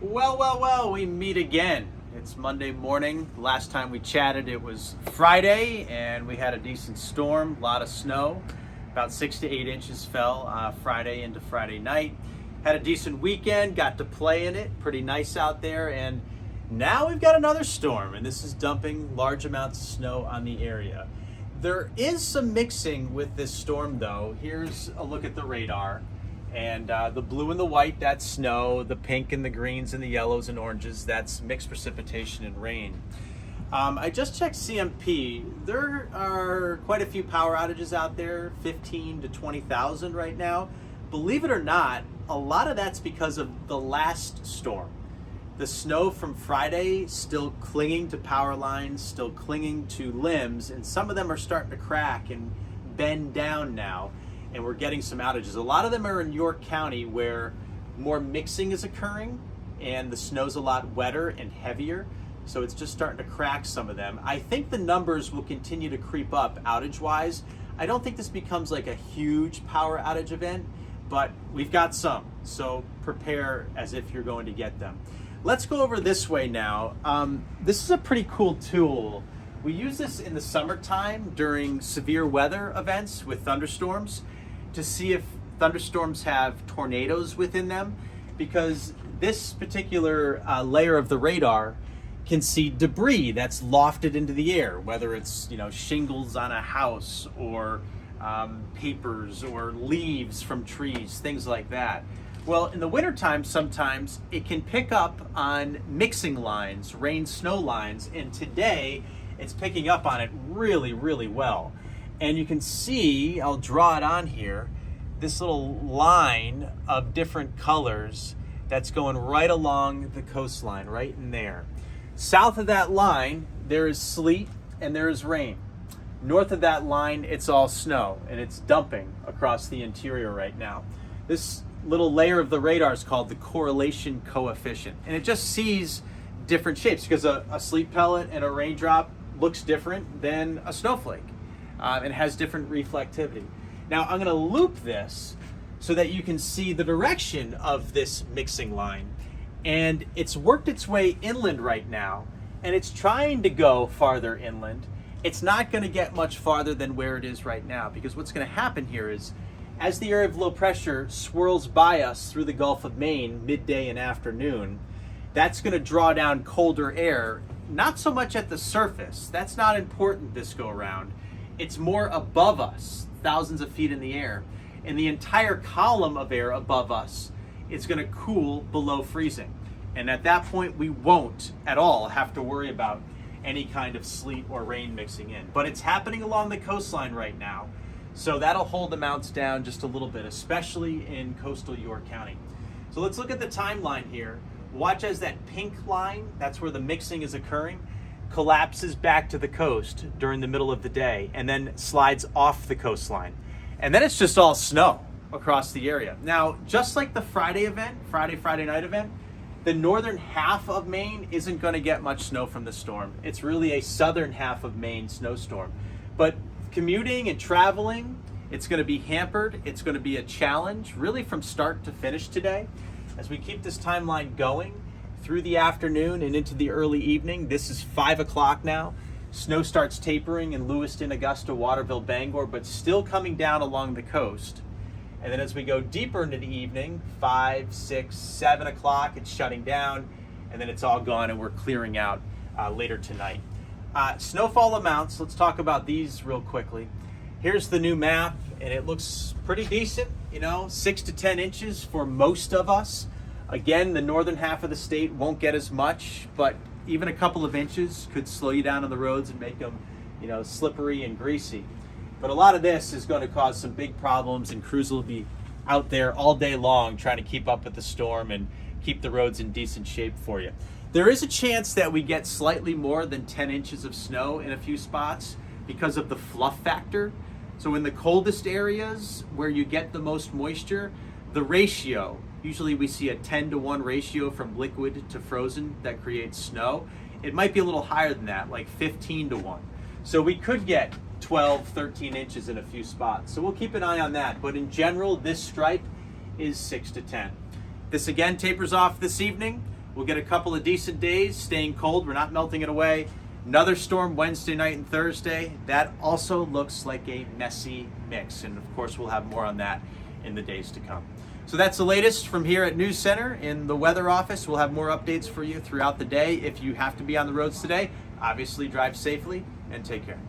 Well, we meet again. It's Monday morning. Last time we chatted, it was Friday, and we had a decent storm, a lot of snow. About 6 to 8 inches fell Friday into Friday night. Had a decent weekend, got to play in it, pretty nice out there, and now we've got another storm, and this is dumping large amounts of snow on the area. There is some mixing with this storm, though. Here's a look at the radar. And the blue and the white, that's snow. The pink and the greens and the yellows and oranges, that's mixed precipitation and rain. I just checked CMP. There are quite a few power outages out there, 15 to 20,000 right now. Believe it or not, a lot of that's because of the last storm. The snow from Friday still clinging to power lines, still clinging to limbs, and some of them are starting to crack and bend down now. And we're getting some outages. A lot of them are in York County where more mixing is occurring and the snow's a lot wetter and heavier. So it's just starting to crack some of them. I think the numbers will continue to creep up outage-wise. I don't think this becomes like a huge power outage event, but we've got some. So prepare as if you're going to get them. Let's go over this way now. This is a pretty cool tool. We use this in the summertime during severe weather events with thunderstorms to see if thunderstorms have tornadoes within them, because this particular layer of the radar can see debris that's lofted into the air, whether it's shingles on a house or papers or leaves from trees, things like that. Well, in the wintertime, sometimes it can pick up on mixing lines, rain-snow lines, and today it's picking up on it really, really well. And you can see, I'll draw it on here, this little line of different colors that's going right along the coastline, right in there. South of that line, there is sleet and there is rain. North of that line, it's all snow, and it's dumping across the interior right now. This little layer of the radar is called the correlation coefficient, and it just sees different shapes, because a sleet pellet and a raindrop looks different than a snowflake. It has different reflectivity. Now I'm going to loop this so that you can see the direction of this mixing line. And it's worked its way inland right now, and it's trying to go farther inland. It's not going to get much farther than where it is right now, because what's going to happen here is, as the area of low pressure swirls by us through the Gulf of Maine midday and afternoon, that's going to draw down colder air, not so much at the surface. That's not important this go around. It's more above us, thousands of feet in the air. And the entire column of air above us is going to cool below freezing. And at that point, we won't at all have to worry about any kind of sleet or rain mixing in. But it's happening along the coastline right now. So that'll hold amounts down just a little bit, especially in coastal York County. So let's look at the timeline here. Watch as that pink line, that's where the mixing is occurring, collapses back to the coast during the middle of the day and then slides off the coastline. And then it's just all snow across the area. Now, just like the Friday event, Friday night event, the northern half of Maine isn't going to get much snow from the storm. It's really a southern half of Maine snowstorm. But commuting and traveling, it's going to be hampered. It's going to be a challenge, really from start to finish today. As we keep this timeline going through the afternoon and into the early evening, this is 5 o'clock now. Snow starts tapering in Lewiston, Augusta, Waterville, Bangor, but still coming down along the coast. And then as we go deeper into the evening, 5, 6, 7 o'clock, it's shutting down, and then it's all gone and we're clearing out later tonight. Snowfall amounts, let's talk about these real quickly. Here's the new map, and it looks pretty decent, 6 to 10 inches for most of us. Again, the northern half of the state won't get as much, but even a couple of inches could slow you down on the roads and make them, slippery and greasy. But a lot of this is going to cause some big problems, and crews will be out there all day long trying to keep up with the storm and keep the roads in decent shape for you. There is a chance that we get slightly more than 10 inches of snow in a few spots because of the fluff factor. So in the coldest areas where you get the most moisture, the ratio, usually we see a 10-to-1 ratio from liquid to frozen that creates snow. It might be a little higher than that, like 15-to-1. So we could get 12, 13 inches in a few spots. So we'll keep an eye on that. But in general, this stripe is 6 to 10. This again tapers off this evening. We'll get a couple of decent days, staying cold. We're not melting it away. Another storm Wednesday night and Thursday. That also looks like a messy mix. And of course, we'll have more on that in the days to come. So that's the latest from here at News Center in the weather office. We'll have more updates for you throughout the day. If you have to be on the roads today, obviously drive safely and take care.